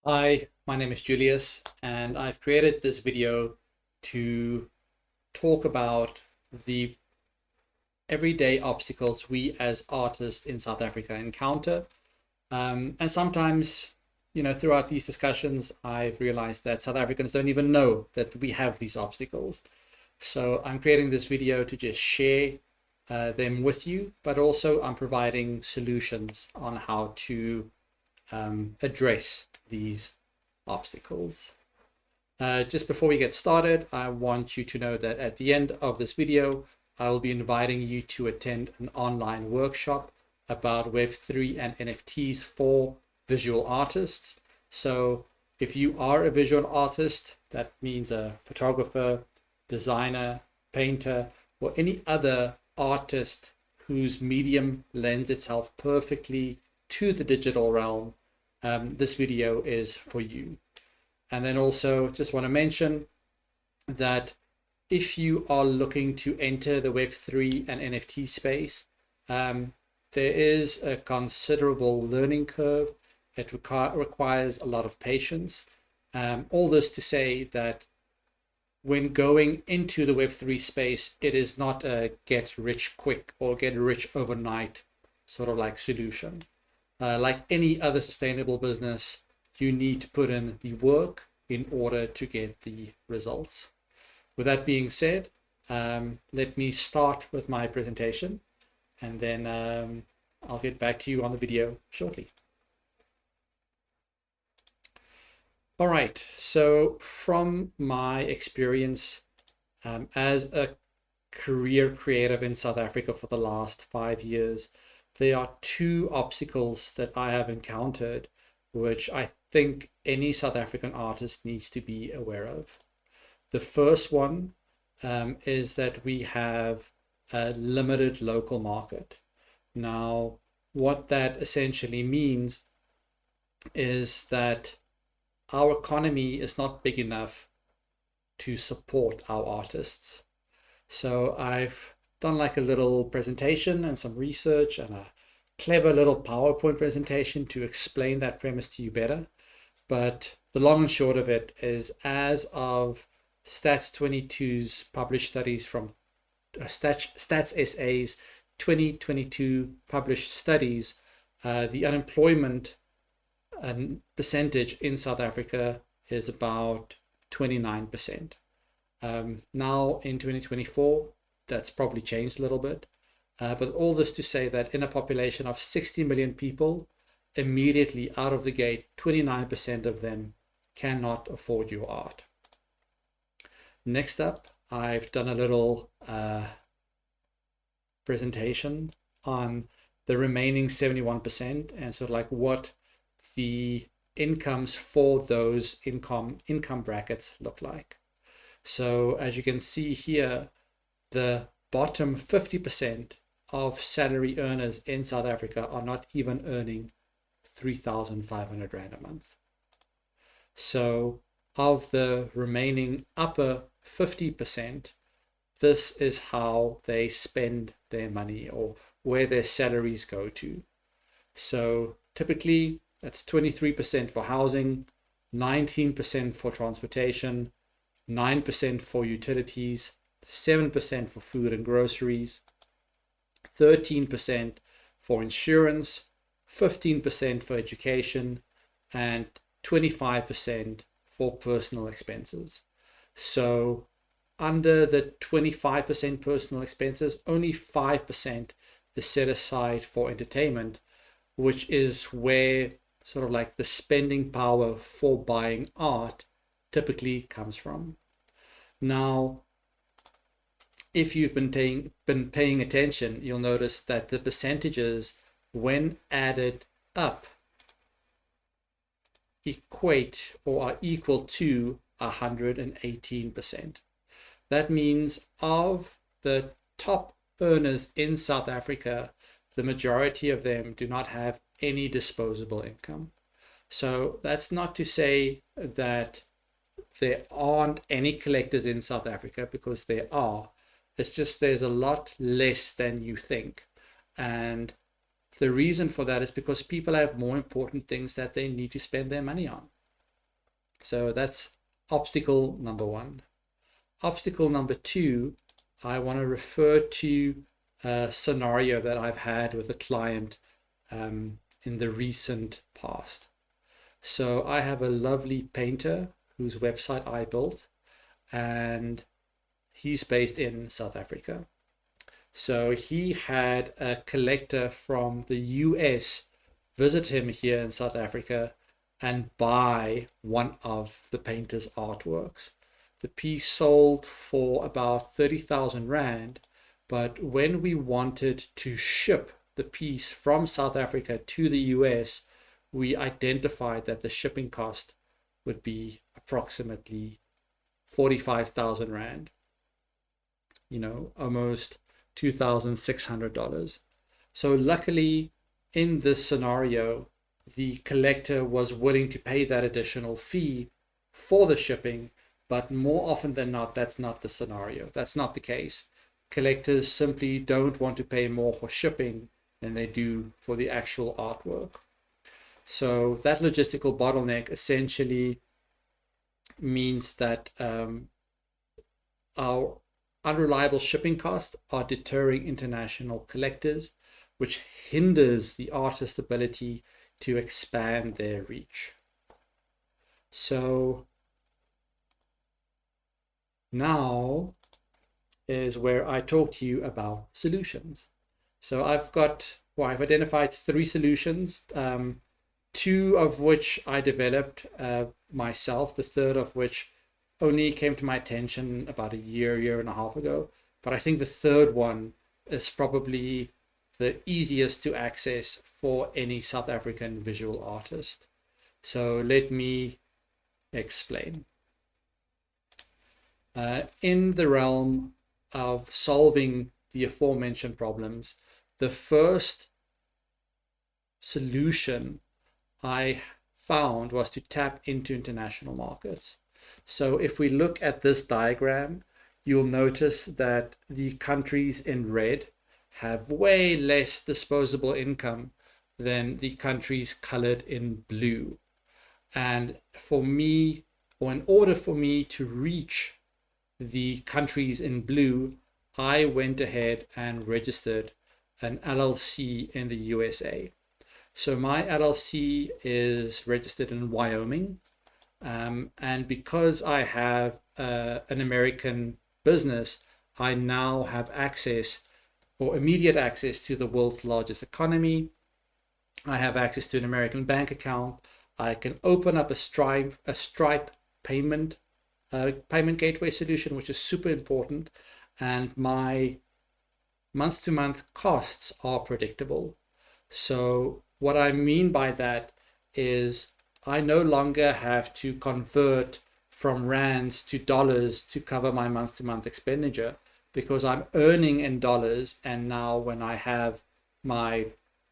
Hi, my name is Julius, and I've created this video to talk about the everyday obstacles we as artists in South Africa encounter. And sometimes, throughout these discussions, I've realized that South Africans don't even know that we have these obstacles. So I'm creating this video to just share them with you, but also I'm providing solutions on how to address these obstacles. Just before we get started, I want you to know that at the end of this video, I will be inviting you to attend an online workshop about Web3 and NFTs for visual artists. So if you are a visual artist, that means a photographer, designer, painter, or any other artist whose medium lends itself perfectly to the digital realm, this video is for you. And then also just want to mention that if you are looking to enter the Web3 and NFT space, there is a considerable learning curve. It requires a lot of patience. All this to say that when going into the Web3 space, it is not a get rich quick or get rich overnight sort of like solution. Like any other sustainable business, you need to put in the work in order to get the results. With that being said, let me start with my presentation, and then I'll get back to you on the video shortly. All right, so from my experience as a career creative in South Africa for the last 5 years, there are two obstacles that I have encountered, which I think any South African artist needs to be aware of. The first one is that we have a limited local market. Now, what that essentially means is that our economy is not big enough to support our artists. So I've done like a little presentation and some research and a clever little PowerPoint presentation to explain that premise to you better. But the long and short of it is, as of Stats 22's published studies from Stats SA's 2022 published studies, the unemployment percentage in South Africa is about 29%. Now in 2024, that's probably changed a little bit. But all this to say that in a population of 60 million people, immediately out of the gate, 29% of them cannot afford your art. Next up, I've done a little presentation on the remaining 71% and sort of like what the incomes for those income brackets look like. So as you can see here, the bottom 50% of salary earners in South Africa are not even earning 3,500 Rand a month. So of the remaining upper 50%, this is how they spend their money or where their salaries go to. So typically that's 23% for housing, 19% for transportation, 9% for utilities, 7% for food and groceries, 13% for insurance, 15% for education, and 25% for personal expenses. So under the 25% personal expenses, only 5% is set aside for entertainment, which is where sort of like the spending power for buying art typically comes from. Now, if you've been paying attention, you'll notice that the percentages, when added up, equate or are equal to 118%. That means of the top earners in South Africa, the majority of them do not have any disposable income. So that's not to say that there aren't any collectors in South Africa, because there are. It's just there's a lot less than you think. And the reason for that is because people have more important things that they need to spend their money on. So that's obstacle number one. Obstacle number two, I want to refer to a scenario that I've had with a client in the recent past. So I have a lovely painter whose website I built, and he's based in South Africa. So he had a collector from the US visit him here in South Africa and buy one of the painter's artworks. The piece sold for about 30,000 Rand, but when we wanted to ship the piece from South Africa to the US, we identified that the shipping cost would be approximately 45,000 Rand, almost $2,600. So luckily, in this scenario, the collector was willing to pay that additional fee for the shipping, but more often than not, that's not the scenario. That's not the case. Collectors simply don't want to pay more for shipping than they do for the actual artwork. So that logistical bottleneck essentially means that our unreliable shipping costs are deterring international collectors, which hinders the artist's ability to expand their reach. So now is where I talk to you about solutions. So I've identified 3 solutions, 2 of which I developed myself, the third of which only came to my attention about a year and a half ago. But I think the third one is probably the easiest to access for any South African visual artist. So let me explain. In the realm of solving the aforementioned problems, the first solution I found was to tap into international markets. So if we look at this diagram, you'll notice that the countries in red have way less disposable income than the countries colored in blue. And for me, or in order for me to reach the countries in blue, I went ahead and registered an LLC in the USA. So my LLC is registered in Wyoming. And because I have an American business, I now have access or immediate access to the world's largest economy. I have access to an American bank account. I can open up a Stripe payment gateway solution, which is super important. And my month-to-month costs are predictable. So what I mean by that is I no longer have to convert from rands to dollars to cover my month-to-month expenditure, because I'm earning in dollars. And now when I have my,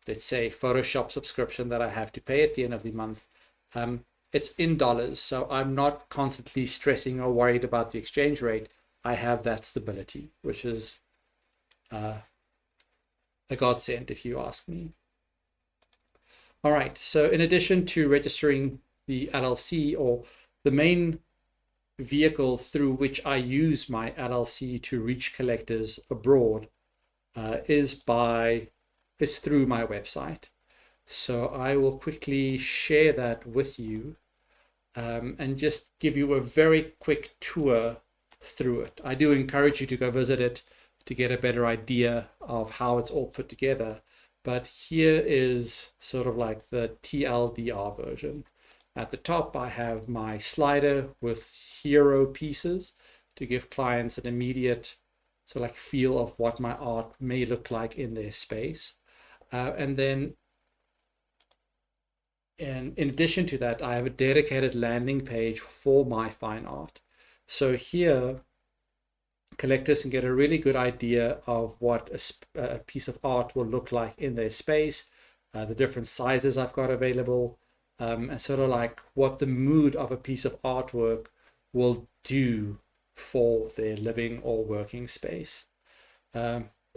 let's say, Photoshop subscription that I have to pay at the end of the month, it's in dollars. So I'm not constantly stressing or worried about the exchange rate. I have that stability, which is a godsend, if you ask me. All right, so in addition to registering the LLC, or the main vehicle through which I use my LLC to reach collectors abroad is through my website. So I will quickly share that with you and just give you a very quick tour through it. I do encourage you to go visit it to get a better idea of how it's all put together. But here is sort of like the TLDR version. At the top, I have my slider with hero pieces to give clients an immediate sort of like feel of what my art may look like in their space. And then in addition to that, I have a dedicated landing page for my fine art. So here, collectors can get a really good idea of what a piece of art will look like in their space, the different sizes I've got available, and sort of like what the mood of a piece of artwork will do for their living or working space.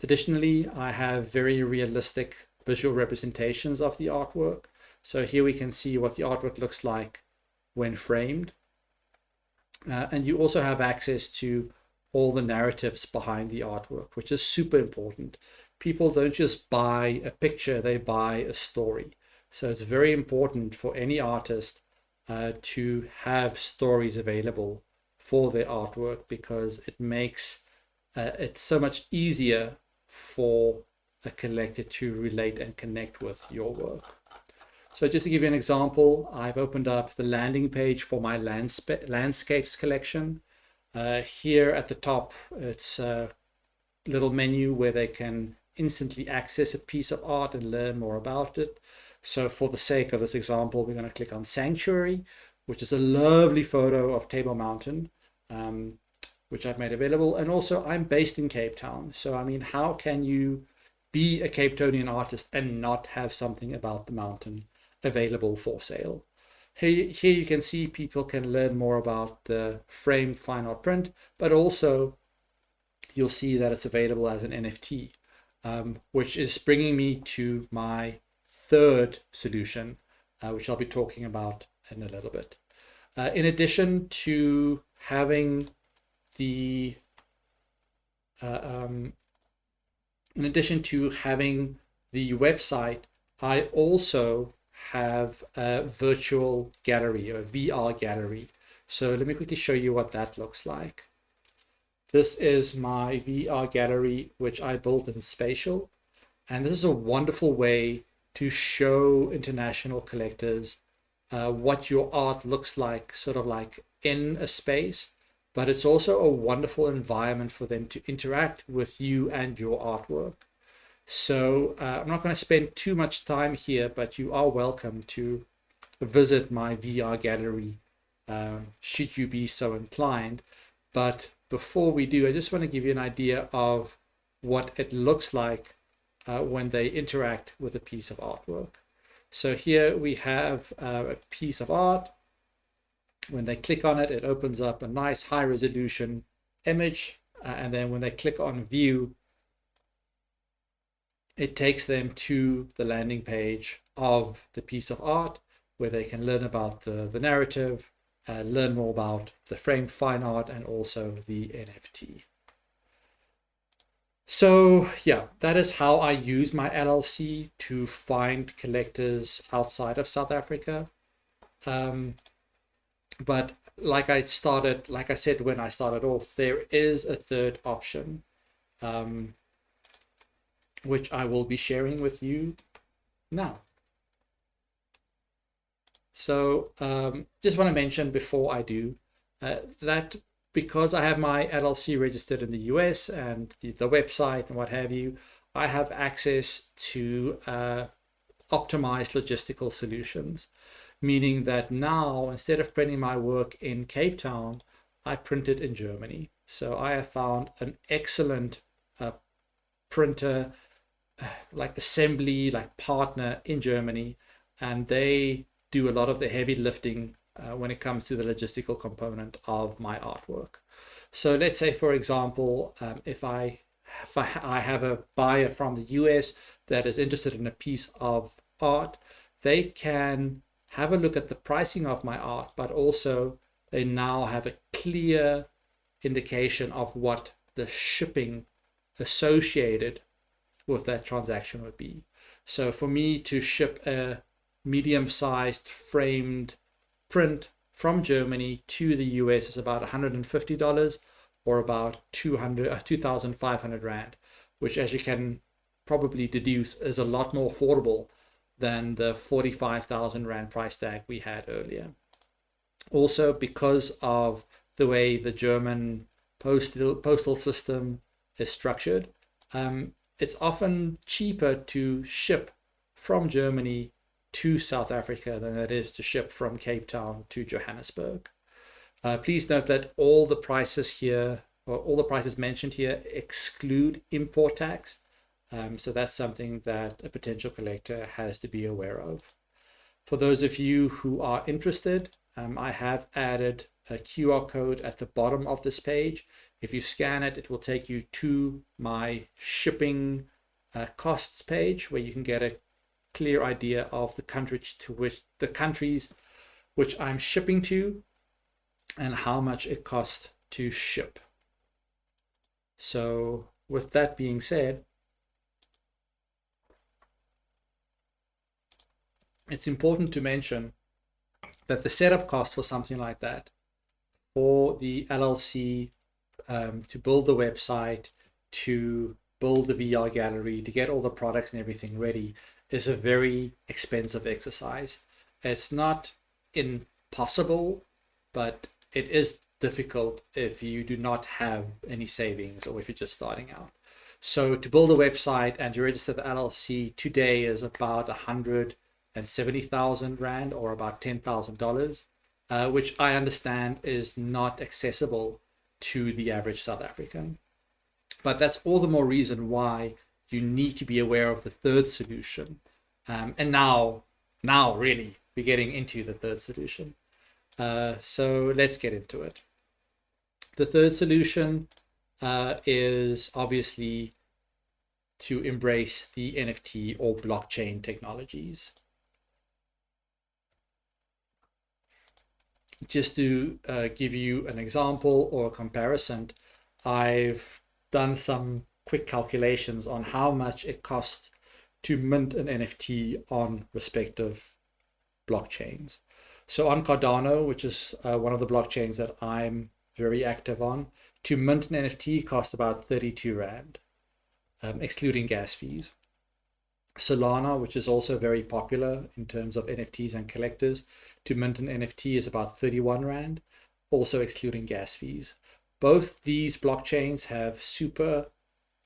Additionally, I have very realistic visual representations of the artwork. So here we can see what the artwork looks like when framed. And you also have access to all the narratives behind the artwork, which is super important. People don't just buy a picture, they buy a story. So it's very important for any artist to have stories available for their artwork, because it makes it so much easier for a collector to relate and connect with your work. So just to give you an example, I've opened up the landing page for my landscapes collection. Here at the top, it's a little menu where they can instantly access a piece of art and learn more about it. So for the sake of this example, we're going to click on Sanctuary, which is a lovely photo of Table Mountain, which I've made available. And also I'm based in Cape Town. So, I mean, how can you be a Cape Townian artist and not have something about the mountain available for sale? Here you can see people can learn more about the framed fine art print, but also you'll see that it's available as an NFT, which is bringing me to my third solution, which I'll be talking about in a little bit. In addition to having the website, I also have a virtual gallery, or a VR gallery. So let me quickly show you what that looks like. This is my VR gallery, which I built in Spatial. And this is a wonderful way to show international collectors what your art looks like, sort of like in a space. But it's also a wonderful environment for them to interact with you and your artwork. So I'm not going to spend too much time here, but you are welcome to visit my VR gallery should you be so inclined. But before we do, I just want to give you an idea of what it looks like when they interact with a piece of artwork. So here we have a piece of art. When they click on it, it opens up a nice high resolution image. And then when they click on view, it takes them to the landing page of the piece of art, where they can learn about the narrative, learn more about the framed fine art, and also the NFT. So yeah, that is how I use my LLC to find collectors outside of South Africa. But like I said when I started off, there is a third option, which I will be sharing with you now. So just want to mention before I do that because I have my LLC registered in the US and the website and what have you, I have access to optimized logistical solutions, meaning that now instead of printing my work in Cape Town, I print it in Germany. So I have found an excellent printer, like assembly, like partner in Germany, and they do a lot of the heavy lifting when it comes to the logistical component of my artwork. So let's say, for example, if I have a buyer from the US that is interested in a piece of art, they can have a look at the pricing of my art, but also they now have a clear indication of what the shipping associated with that transaction would be. So for me to ship a medium-sized framed print from Germany to the US is about $150, or about 2,500 Rand, which, as you can probably deduce, is a lot more affordable than the 45,000 Rand price tag we had earlier. Also, because of the way the German postal system is structured, it's often cheaper to ship from Germany to South Africa than it is to ship from Cape Town to Johannesburg. Please note that all the prices here, or all the prices mentioned here, exclude import tax. So that's something that a potential collector has to be aware of. For those of you who are interested, I have added a QR code at the bottom of this page. If you scan it, it will take you to my shipping costs page, where you can get a clear idea of the countries which I'm shipping to. and how much it costs to ship. So with that being said, it's important to mention that the setup cost for something like that, for the LLC, to build the website, to build the VR gallery, to get all the products and everything ready, is a very expensive exercise. It's not impossible, but it is difficult if you do not have any savings or if you're just starting out. So to build a website and to register the LLC today is about 170,000 Rand, or about $10,000, which I understand is not accessible to the average South African. But that's all the more reason why you need to be aware of the third solution. And now really we're getting into the third solution. So let's get into it. The third solution is obviously to embrace the NFT or blockchain technologies. Just to give you an example or a comparison, I've done some quick calculations on how much it costs to mint an NFT on respective blockchains. So on Cardano, which is one of the blockchains that I'm very active on, to mint an NFT costs about 32 Rand, excluding gas fees. Solana, which is also very popular in terms of NFTs and collectors, to mint an NFT is about 31 Rand, also excluding gas fees. Both these blockchains have super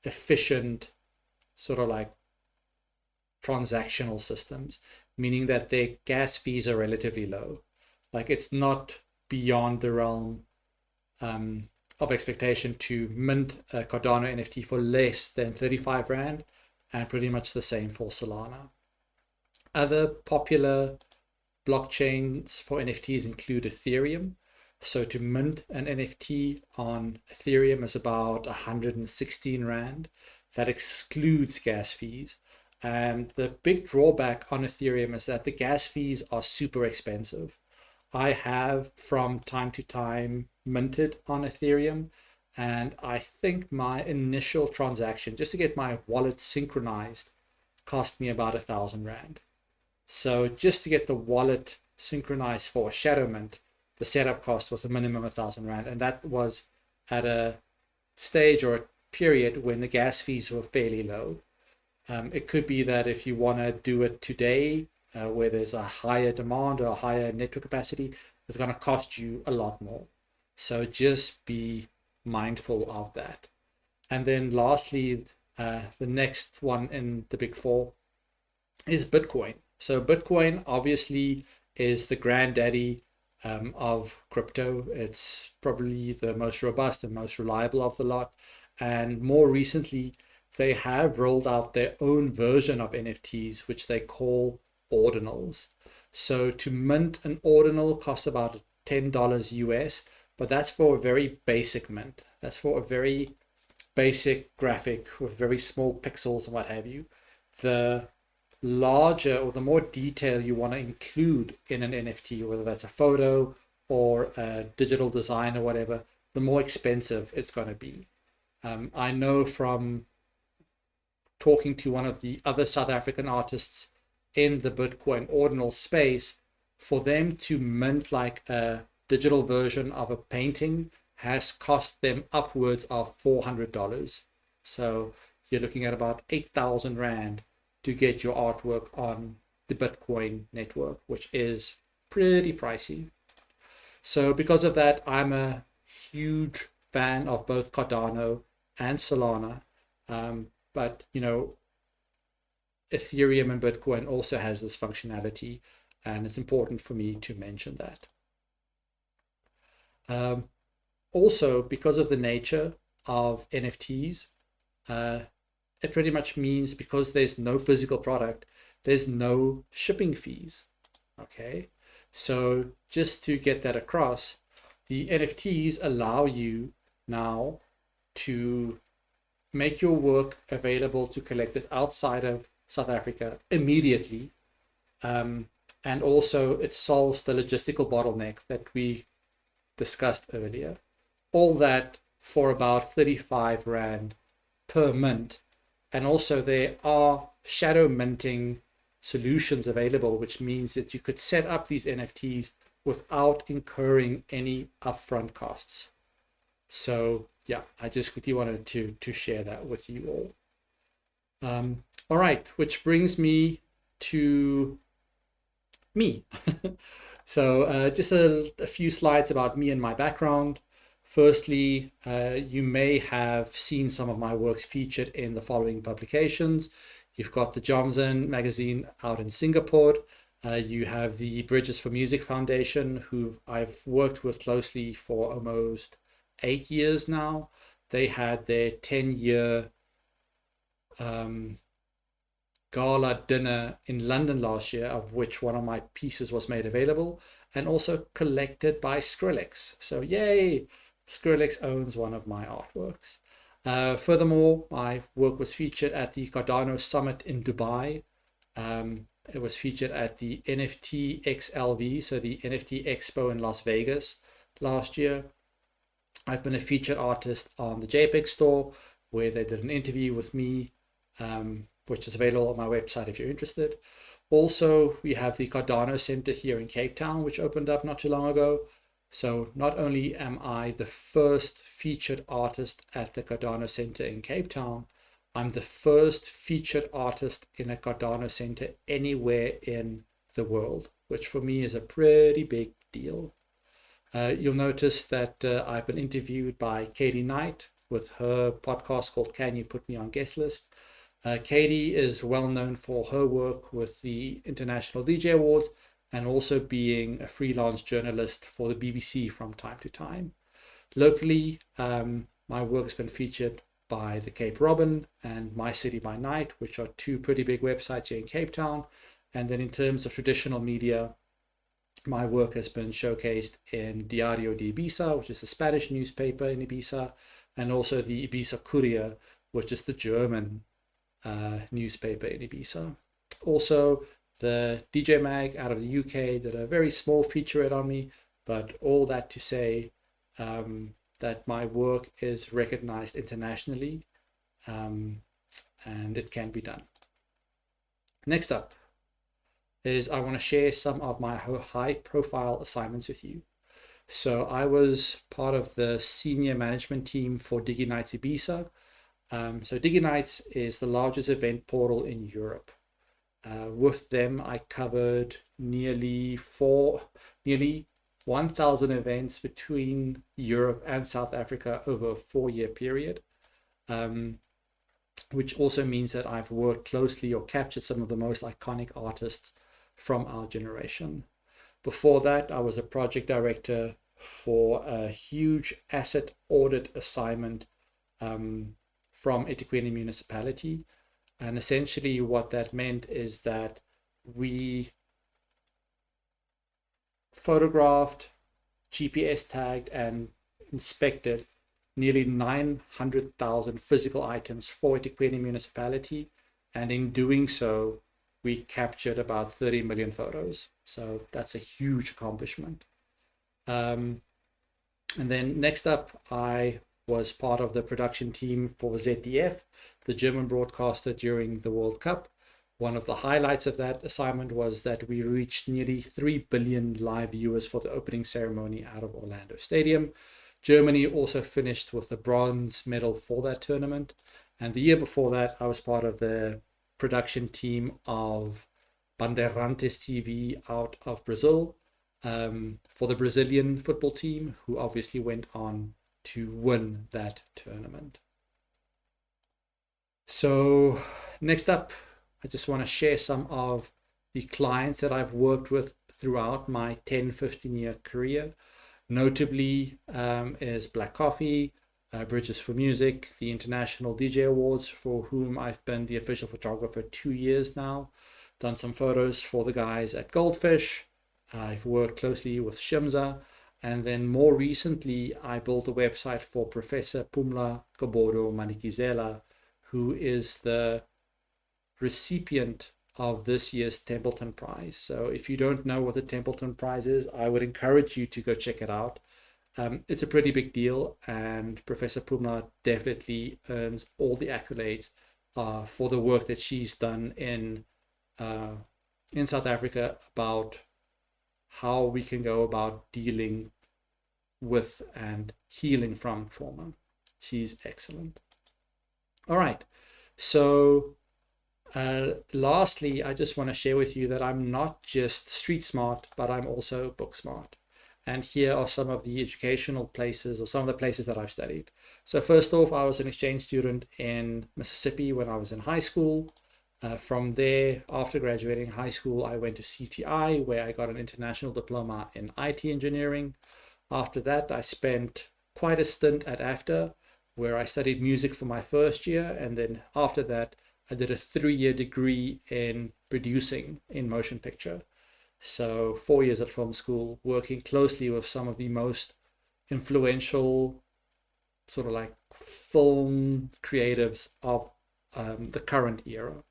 efficient sort of like transactional systems, meaning that their gas fees are relatively low. Like, it's not beyond the realm of expectation to mint a Cardano NFT for less than 35 Rand, and pretty much the same for Solana. Other popular blockchains for NFTs include Ethereum. So to mint an NFT on Ethereum is about 116 Rand. That excludes gas fees. And the big drawback on Ethereum is that the gas fees are super expensive. I have from time to time minted on Ethereum, and I think my initial transaction, just to get my wallet synchronized, cost me about 1,000 Rand. So just to get the wallet synchronized for a shadow mint, the setup cost was a minimum of 1,000 Rand. And that was at a stage or a period when the gas fees were fairly low. It could be that if you want to do it today, where there's a higher demand or a higher network capacity, it's going to cost you a lot more. So just be mindful of that. And then lastly, the next one in the big four is Bitcoin. So Bitcoin obviously is the granddaddy of crypto. It's probably the most robust and most reliable of the lot. And more recently, they have rolled out their own version of NFTs, which they call ordinals. So to mint an ordinal costs about $10 US, but that's for a very basic mint. That's for a very basic graphic with very small pixels and what have you. The larger or the more detail you want to include in an NFT, whether that's a photo or a digital design or whatever, the more expensive it's going to be. I know from talking to one of the other South African artists in the Bitcoin ordinal space, for them to mint like a digital version of a painting has cost them upwards of $400. So you're looking at about 8,000 Rand to get your artwork on the Bitcoin network, which is pretty pricey. So because of that, I'm a huge fan of both Cardano and Solana. But you know, Ethereum and Bitcoin also has this functionality, and it's important for me to mention that. Also, because of the nature of NFTs, it pretty much means because there's no physical product, there's no shipping fees. Okay, so just to get that across, the NFTs allow you now to make your work available to collectors outside of South Africa immediately. And also it solves the logistical bottleneck that we discussed earlier. All that for about 35 Rand per mint. And also there are shadow minting solutions available, which means that you could set up these NFTs without incurring any upfront costs. So yeah, I just quickly wanted to share that with you all. All right, which brings me to me. So just a few slides about me and my background. Firstly, you may have seen some of my works featured in the following publications. You've got the Jomson magazine out in Singapore. You have the Bridges for Music Foundation, who I've worked with closely for almost 8 years now. They had their 10-year gala dinner in London last year, of which one of my pieces was made available and also collected by Skrillex. So yay, Skrillex owns one of my artworks. Furthermore, my work was featured at the Cardano Summit in Dubai. It was featured at the NFT XLV, so the NFT Expo in Las Vegas last year. I've been a featured artist on the JPEG store, where they did an interview with me, which is available on my website if you're interested. Also, we have the Cardano Center here in Cape Town, which opened up not too long ago. So not only am I the first featured artist at the Cardano Center in Cape Town, I'm the first featured artist in a Cardano Center anywhere in the world, which for me is a pretty big deal. You'll notice that I've been interviewed by Katie Knight with her podcast called Can You Put Me on Guest List? Katie is well known for her work with the International DJ Awards and also being a freelance journalist for the BBC from time to time. Locally, my work has been featured by the Cape Robin and My City by Night, which are two pretty big websites here in Cape Town. And then in terms of traditional media, my work has been showcased in Diario de Ibiza, which is the Spanish newspaper in Ibiza, and also the Ibiza Courier, which is the German newspaper in Ibiza. Also, the DJ Mag out of the UK did a very small featurette on me, but all that to say that my work is recognized internationally, and it can be done. Next up is I want to share some of my high profile assignments with you. So I was part of the senior management team for DigiNights Ibiza. So DigiNights is the largest event portal in Europe. With them, I covered nearly 1,000 events between Europe and South Africa over a 4-year period, which also means that I've worked closely or captured some of the most iconic artists from our generation. Before that, I was a project director for a huge asset audit assignment from eThekwini municipality. And essentially what that meant is that we photographed, GPS tagged, and inspected nearly 900,000 physical items for eThekwini municipality. And in doing so, we captured about 30 million photos. So that's a huge accomplishment. And then next up, I was part of the production team for ZDF, the German broadcaster during the World Cup. One of the highlights of that assignment was that we reached nearly 3 billion live viewers for the opening ceremony out of Orlando Stadium. Germany also finished with the bronze medal for that tournament. And the year before that, I was part of the production team of Bandeirantes TV out of Brazil for the Brazilian football team, who obviously went on to win that tournament. So next up, I just want to share some of the clients that I've worked with throughout my 10-15 year career. Notably is Black Coffee, Bridges for Music, the International DJ Awards, for whom I've been the official photographer 2 years now. Done some photos for the guys at Goldfish. I've worked closely with Shimza. And then more recently, I built a website for Professor Pumla Gobodo Manikizela, who is the recipient of this year's Templeton Prize. So if you don't know what the Templeton Prize is, I would encourage you to go check it out. It's a pretty big deal, and Professor Pumla definitely earns all the accolades for the work that she's done in South Africa about how we can go about dealing with and healing from trauma. She's excellent. All right, so lastly, I just want to share with you that I'm not just street smart, but I'm also book smart. And here are some of the educational places, or some of the places that I've studied. So first off, I was an exchange student in Mississippi when I was in high school. From there, after graduating high school, I went to CTI, where I got an international diploma in IT engineering. After that, I spent quite a stint at AFTA, where I studied music for my first year. And then after that, I did a 3-year degree in producing in motion picture. So 4 years at film school, working closely with some of the most influential sort of like film creatives of the current era.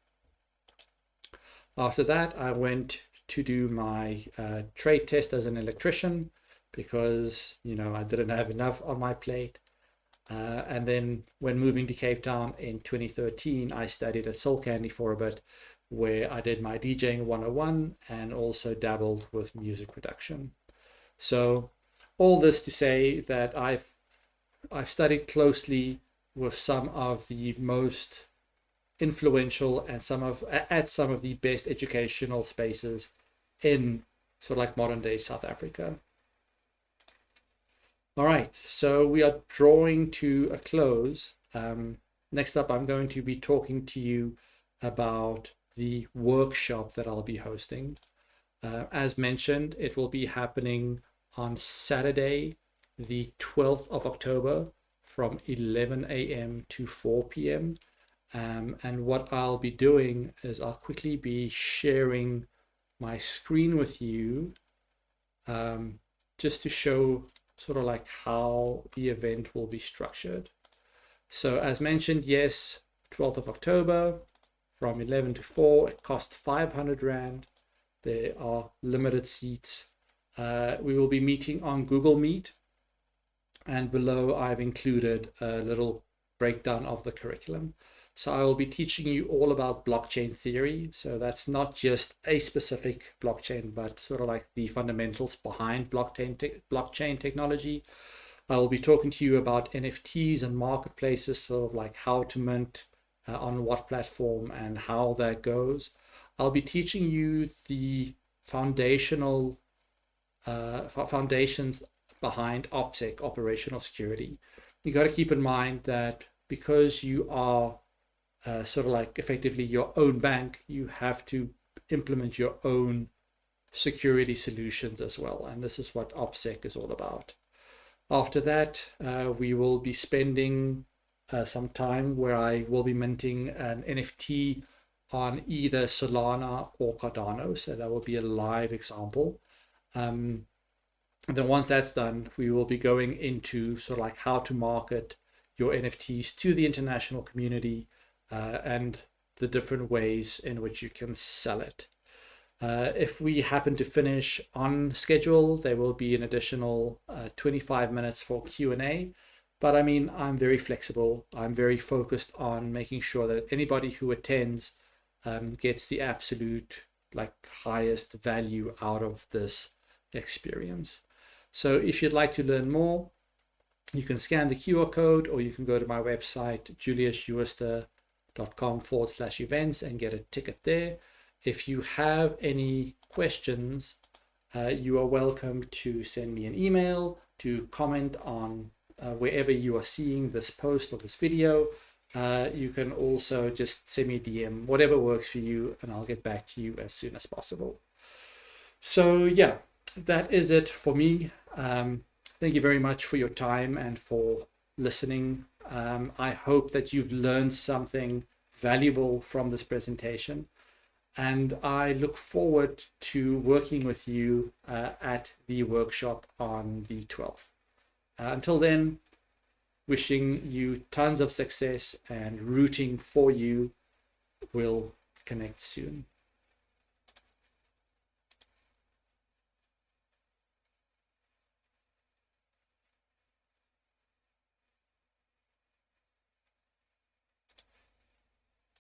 After that, I went to do my trade test as an electrician because, I didn't have enough on my plate. And then when moving to Cape Town in 2013, I studied at Soul Candy for a bit, where I did my DJing 101 and also dabbled with music production. So all this to say that I've studied closely with some of the most influential and some of the best educational spaces in sort of like modern day South Africa. All right, so we are drawing to a close. Next up, I'm going to be talking to you about the workshop that I'll be hosting. As mentioned, it will be happening on Saturday, the 12th of October from 11 a.m. to 4 p.m. And what I'll be doing is I'll quickly be sharing my screen with you just to show sort of like how the event will be structured. So as mentioned, yes, 12th of October from 11 to 4, it costs 500 Rand. There are limited seats. We will be meeting on Google Meet, and below I've included a little breakdown of the curriculum. So I will be teaching you all about blockchain theory. So that's not just a specific blockchain, but sort of like the fundamentals behind blockchain technology. I will be talking to you about NFTs and marketplaces, sort of like how to mint on what platform and how that goes. I'll be teaching you the foundations behind OPSEC, operational security. You got to keep in mind that because you are sort of like effectively your own bank, you have to implement your own security solutions as well. And this is what OPSEC is all about. After that, we will be spending some time where I will be minting an NFT on either Solana or Cardano. So that will be a live example. And then once that's done, we will be going into sort of like how to market your NFTs to the international community and the different ways in which you can sell it. If we happen to finish on schedule, there will be an additional 25 minutes for Q&A. But I mean, I'm very flexible. I'm very focused on making sure that anybody who attends gets the absolute like highest value out of this experience. So if you'd like to learn more, you can scan the QR code, or you can go to my website, juliusjooste.com/events, and get a ticket there. If you have any questions, you are welcome to send me an email, to comment on wherever you are seeing this post or this video. You can also just send me a DM, whatever works for you, and I'll get back to you as soon as possible. So yeah, that is it for me. Thank you very much for your time and for listening. I hope that you've learned something valuable from this presentation, and I look forward to working with you at the workshop on the 12th. Until then, wishing you tons of success and rooting for you. We'll connect soon.